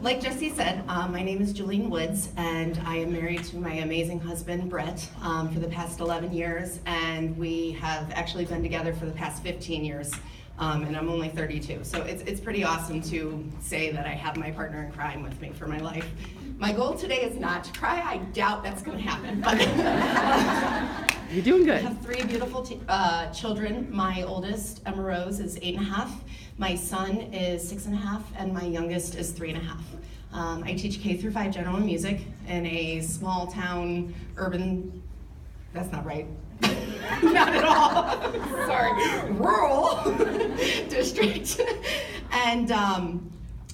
like Jesse said, my name is Julene Woods, and I am married to my amazing husband, Brett, for the past 11 years, and we have actually been together for the past 15 years, and I'm only 32. So it's pretty awesome to say that I have my partner in crime with me for my life. My goal today is not to cry. I doubt that's going to happen. But you're doing good. I have three beautiful children. My oldest, Emma Rose, is 8.5. My son is 6.5, and my youngest is 3.5. I teach K through 5 general music in a small town, urban, that's not right. Not at all. Sorry, rural district. And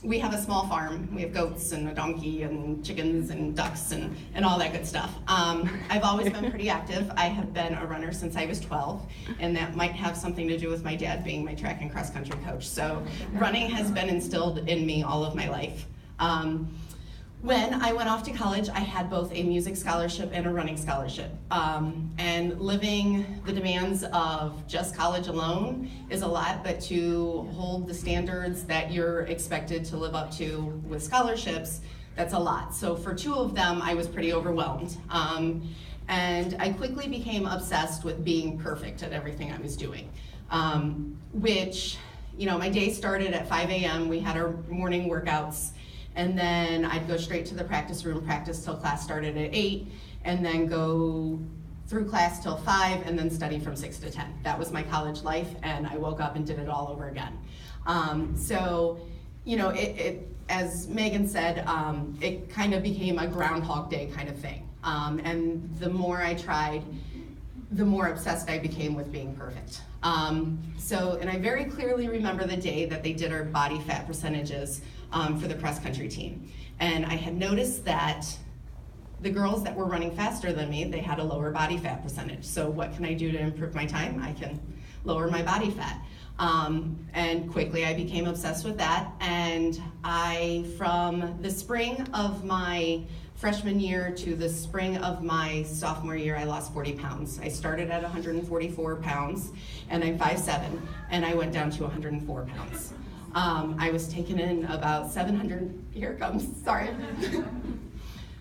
we have a small farm. We have goats and a donkey and chickens and ducks and all that good stuff. I've always been pretty active. I have been a runner since I was 12, and that might have something to do with my dad being my track and cross country coach. So running has been instilled in me all of my life. When I went off to college, I had both a music scholarship and a running scholarship. And living the demands of just college alone is a lot, but to hold the standards that you're expected to live up to with scholarships, that's a lot. So for two of them, I was pretty overwhelmed. And I quickly became obsessed with being perfect at everything I was doing, which, you know, my day started at 5 a.m. We had our morning workouts. And then I'd go straight to the practice room, practice till class started at 8, and then go through class till 5, and then study from 6 to 10. That was my college life, and I woke up and did it all over again. So, you know, as Megan said, it kind of became a Groundhog Day kind of thing. And the more I tried, the more obsessed I became with being perfect. And I very clearly remember the day that they did our body fat percentages for the cross country team. And I had noticed that the girls that were running faster than me, they had a lower body fat percentage. So what can I do to improve my time? I can lower my body fat. And quickly I became obsessed with that. And from the spring of my freshman year to the spring of my sophomore year, I lost 40 pounds. I started at 144 pounds, and I'm 5'7", and I went down to 104 pounds. I was taking in about 700, here it comes, sorry.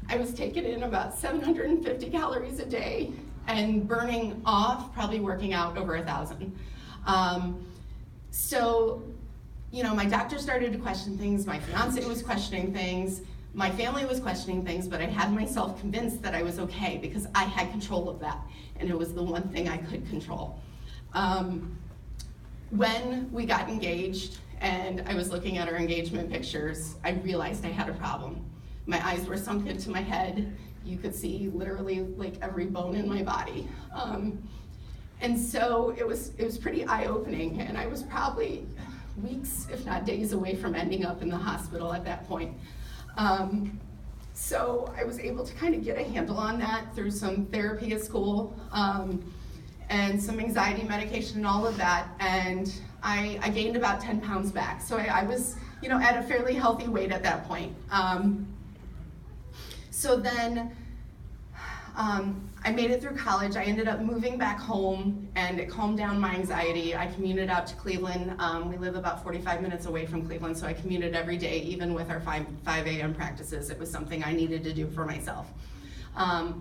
I was taking in about 750 calories a day and burning off, probably working out over 1,000. So, you know, my doctor started to question things, my fiance was questioning things, my family was questioning things, but I had myself convinced that I was okay because I had control of that, and it was the one thing I could control. When we got engaged and I was looking at our engagement pictures, I realized I had a problem. My eyes were sunk into my head. You could see literally like every bone in my body. And so it was pretty eye-opening, and I was probably weeks, if not days, away from ending up in the hospital at that point. So I was able to kind of get a handle on that through some therapy at school, and some anxiety medication and all of that, and I gained about 10 pounds back. So I was, you know, at a fairly healthy weight at that point. So then I made it through college. I ended up moving back home, and it calmed down my anxiety. I commuted out to Cleveland. We live about 45 minutes away from Cleveland, so I commuted every day, even with our 5 a.m. practices. It was something I needed to do for myself.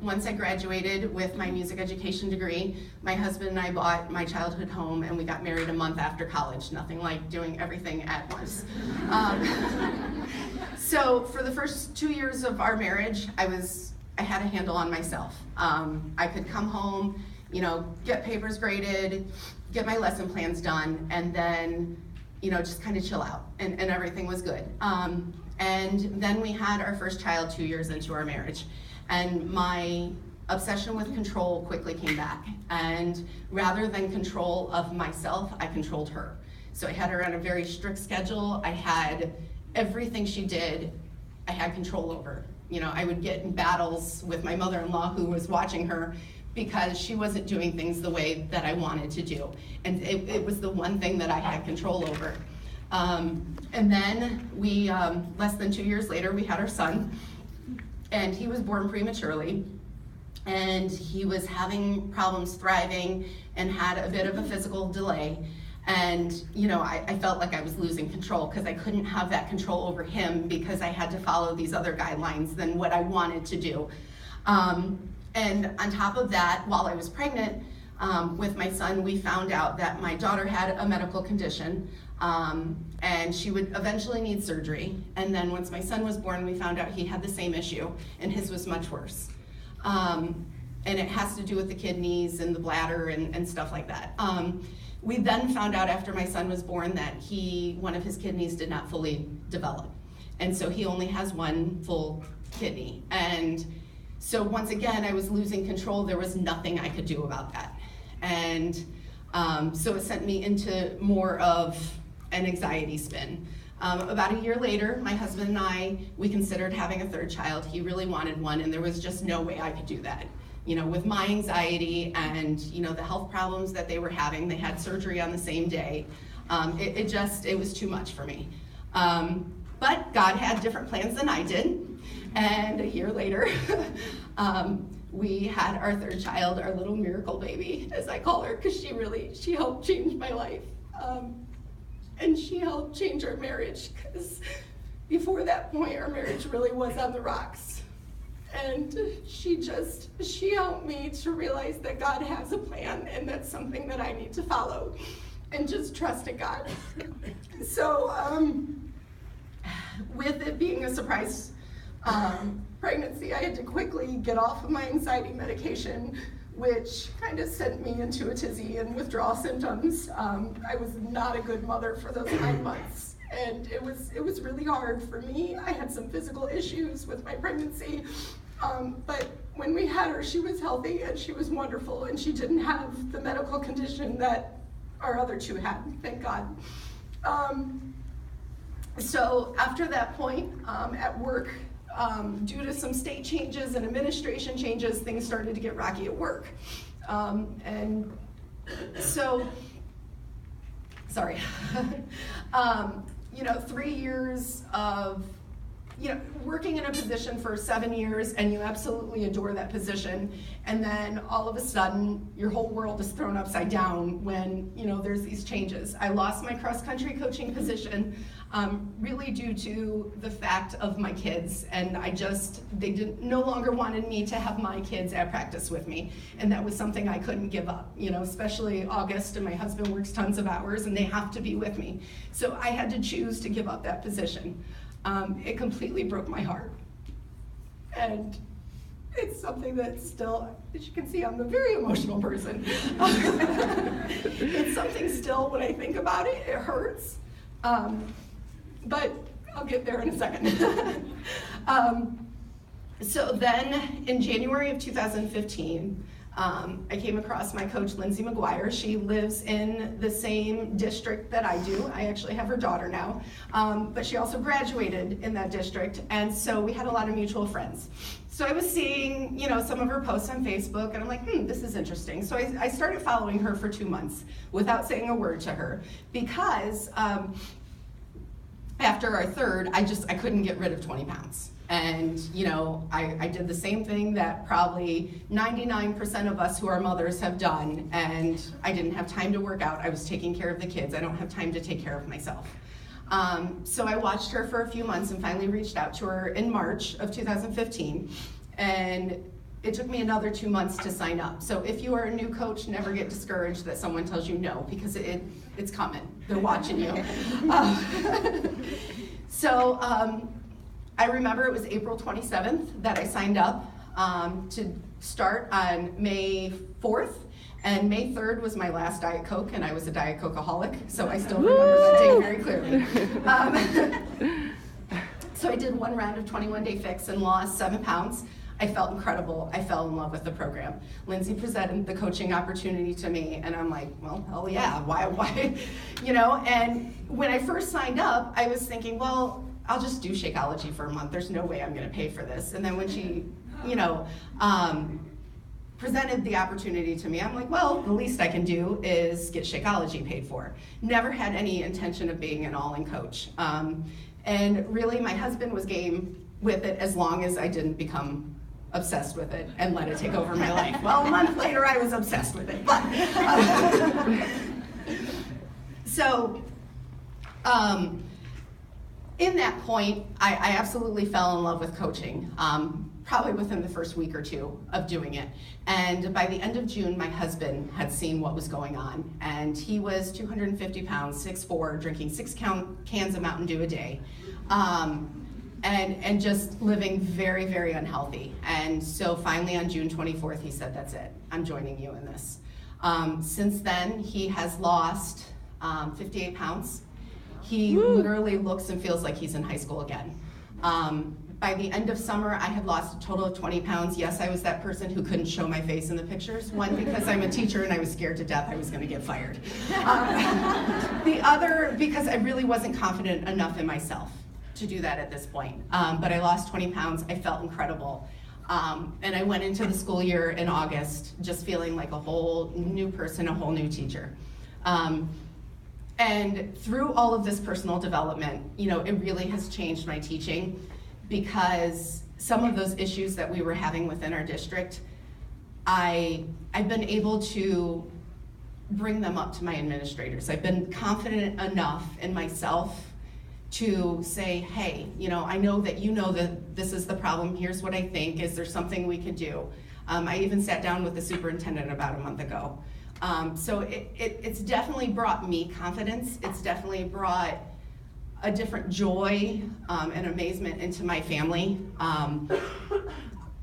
Once I graduated with my music education degree, my husband and I bought my childhood home, and we got married a month after college. Nothing like doing everything at once. So for the first 2 years of our marriage, I had a handle on myself. I could come home, you know, get papers graded, get my lesson plans done, and then, you know, just kind of chill out, and everything was good. And then we had our first child 2 years into our marriage, and my obsession with control quickly came back. And rather than control of myself, I controlled her. So I had her on a very strict schedule. I had everything she did, I had control over. You know, I would get in battles with my mother-in-law who was watching her because she wasn't doing things the way that I wanted to do. And it was the one thing that I had control over. And then we, less than 2 years later, we had our son, and he was born prematurely, and he was having problems thriving and had a bit of a physical delay. And, you know, I felt like I was losing control because I couldn't have that control over him because I had to follow these other guidelines than what I wanted to do. And on top of that, while I was pregnant with my son, we found out that my daughter had a medical condition, and she would eventually need surgery. And then once my son was born, we found out he had the same issue, and his was much worse. And it has to do with the kidneys and the bladder and stuff like that. We then found out after my son was born that one of his kidneys did not fully develop. And so he only has one full kidney. And so once again, I was losing control. There was nothing I could do about that. And so it sent me into more of an anxiety spin. About a year later, my husband and we considered having a third child. He really wanted one, and there was just no way I could do that. You know, with my anxiety and, you know, the health problems that they were having, they had surgery on the same day. It was too much for me. But God had different plans than I did. And a year later, we had our third child, our little miracle baby, as I call her, because she helped change my life. And she helped change our marriage, because before that point, our marriage really was on the rocks. And she helped me to realize that God has a plan, and that's something that I need to follow, and just trust in God. So with it being a surprise pregnancy, I had to quickly get off of my anxiety medication, which kind of sent me into a tizzy and withdrawal symptoms. I was not a good mother for those 9 months. And it was really hard for me. I had some physical issues with my pregnancy, but when we had her, she was healthy and she was wonderful, and she didn't have the medical condition that our other two had, thank God. So after that point, at work, due to some state changes and administration changes, things started to get rocky at work. And so, sorry. You know, 3 years of, you know, working in a position for 7 years, and you absolutely adore that position, and then all of a sudden your whole world is thrown upside down when, you know, there's these changes. I lost my cross-country coaching position really due to the fact of my kids, and they no longer wanted me to have my kids at practice with me, and that was something I couldn't give up, you know, especially August, and my husband works tons of hours and they have to be with me. So I had to choose to give up that position. It completely broke my heart. And it's something that still, as you can see, I'm a very emotional person. It's something still, when I think about it, it hurts. But I'll get there in a second. So then in January of 2015, I came across my coach, Lindsayblackmcguire. She lives in the same district that I do. I actually have her daughter now, but she also graduated in that district, and so we had a lot of mutual friends. So I was seeing, you know, some of her posts on Facebook, and I'm like, this is interesting. So I started following her for 2 months without saying a word to her, because after our third, I couldn't get rid of 20 pounds. And, you know, I did the same thing that probably 99% of us who are mothers have done, and I didn't have time to work out. I was taking care of the kids. I don't have time to take care of myself. So I watched her for a few months and finally reached out to her in March of 2015, and it took me another 2 months to sign up. So if you are a new coach, never get discouraged that someone tells you no, because it's coming. They're watching you. I remember it was April 27th that I signed up to start on May 4th, and May 3rd was my last Diet Coke, and I was a Diet Coke-aholic, so I still remember that day very clearly. So I did one round of 21-day fix and lost 7 pounds. I felt incredible. I fell in love with the program. Lindsay presented the coaching opportunity to me, and I'm like, well, hell yeah, why, you know? And when I first signed up, I was thinking, well, I'll just do Shakeology for a month. There's no way I'm gonna pay for this. And then when she, you know, presented the opportunity to me, I'm like, well, the least I can do is get Shakeology paid for. Never had any intention of being an all-in coach. And really, my husband was game with it as long as I didn't become obsessed with it and let it take over my life. Well, a month later, I was obsessed with it. But So, in that point, I absolutely fell in love with coaching, probably within the first week or two of doing it. And by the end of June, my husband had seen what was going on, and he was 250 pounds, 6'4", drinking 6 cans of Mountain Dew a day, and just living very, very unhealthy. And so finally on June 24th, he said, "That's it, I'm joining you in this." Since then, he has lost 58 pounds. He literally looks and feels like he's in high school again. By the end of summer, I had lost a total of 20 pounds. Yes, I was that person who couldn't show my face in the pictures. One, because I'm a teacher and I was scared to death I was gonna get fired. The other, because I really wasn't confident enough in myself to do that at this point. But I lost 20 pounds, I felt incredible. And I went into the school year in August just feeling like a whole new person, a whole new teacher. And through all of this personal development, it really has changed my teaching, because some of those issues that we were having within our district, I've been able to bring them up to my administrators. I've been confident enough in myself to say, hey, I know that that this is the problem, here's what I think, is there something we could do? I even sat down with the superintendent about a month ago. So it's definitely brought me confidence. It's definitely brought a different joy and amazement into my family.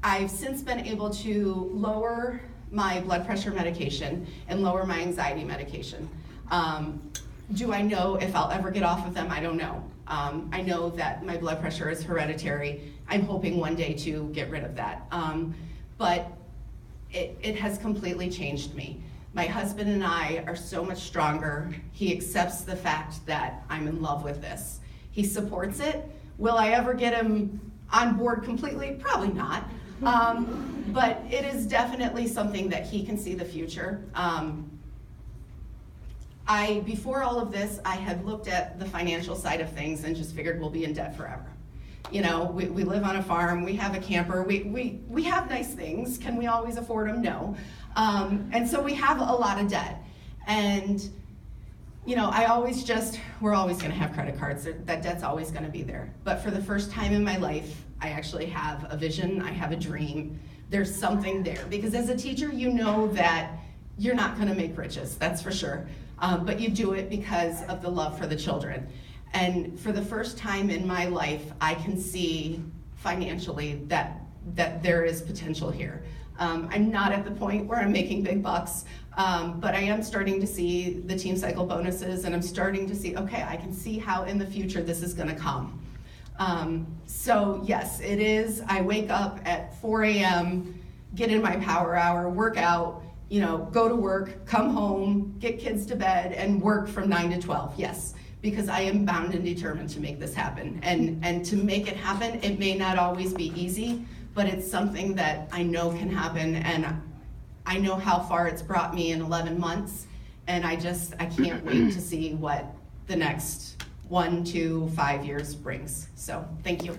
I've since been able to lower my blood pressure medication and lower my anxiety medication. Do I know if I'll ever get off of them? I don't know. I know that my blood pressure is hereditary. I'm hoping one day to get rid of that. But it has completely changed me. My husband and I are so much stronger. He accepts the fact that I'm in love with this. He supports it. Will I ever get him on board completely? Probably not. But it is definitely something that he can see the future. Before all of this, I had looked at the financial side of things and just figured we'll be in debt forever. We live on a farm, we have a camper, we have nice things. Can we always afford them? No. And so we have a lot of debt. And, we're always gonna have credit cards. That debt's always gonna be there. But for the first time in my life, I actually have a vision, I have a dream. There's something there. Because as a teacher, you know that you're not gonna make riches, that's for sure. But you do it because of the love for the children. And for the first time in my life, I can see financially that there is potential here. I'm not at the point where I'm making big bucks, but I am starting to see the team cycle bonuses, and I'm starting to see, okay, I can see how in the future this is gonna come. So yes, it is. I wake up at 4 a.m., get in my power hour, work out, go to work, come home, get kids to bed, and work from 9 to 12, yes. Because I am bound and determined to make this happen. And to make it happen, it may not always be easy, but it's something that I know can happen, and I know how far it's brought me in 11 months, and I can't wait to see what the next 1 to 5 years brings. So, thank you.